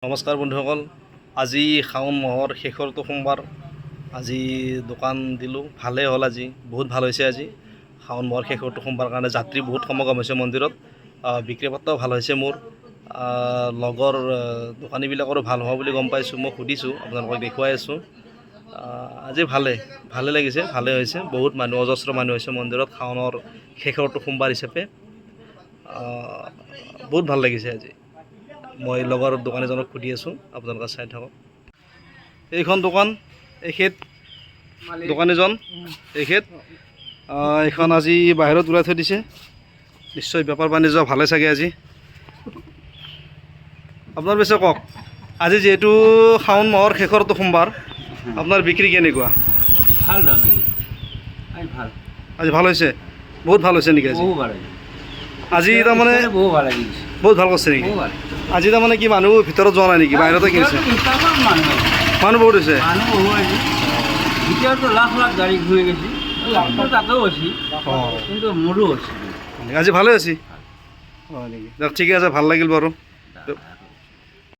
নমস্কাৰ বন্ধুসকল, আজি শাওণ মাহৰ শেষৰটো সোমবাৰ। আজি দোকান দিলোঁ, ভালেই হ'ল। আজি বহুত ভাল হৈছে। আজি শাওণ মাহৰ শেষৰটো সোমবাৰ কাৰণে যাত্ৰী বহুত সমাগম হৈছে মন্দিৰত। বিক্ৰী পাত্ৰও ভাল হৈছে। মোৰ লগৰ দোকানীবিলাকৰো ভাল হোৱা বুলি গম পাইছোঁ। মই সুধিছোঁ, আপোনালোকক দেখুৱাই আছোঁ। আজি ভালে লাগিছে, ভালে হৈছে। বহুত মানুহ, অজস্ৰ মানুহ হৈছে মন্দিৰত শাওণৰ শেষৰটো সোমবাৰ হিচাপে। বহুত ভাল লাগিছে আজি। মই লগৰ দোকানীজনক সুধি আছোঁ, আপোনালোকে চাই থাকক। এইখন দোকান, এখেত দোকানীজন, এখেত এইখন আজি বাহিৰত ওলাই থৈ দিছে। নিশ্চয় বেপাৰ বাণিজ্য ভালে চাগে আজি। আপোনাৰ পিছে কওক, আজি যিহেতু শাওণ মাহৰ শেষৰটো সোমবাৰ, আপোনাৰ বিক্ৰী কেনেকুৱা? ভাল আজি ভাল হৈছে, বহুত ভাল হৈছে নেকি? আজি তাৰমানে বহুত ভাল কৰিছে নেকি? আজি তাৰমানে কি মানুহ ভিতৰত যোৱা নাই নেকি, বাহিৰতে কিনিছে? মানুহ বহুত হৈছে। আজি ভালে হৈছে। হয় নেকি? ঠিকে আছে, ভাল লাগিল বাৰু।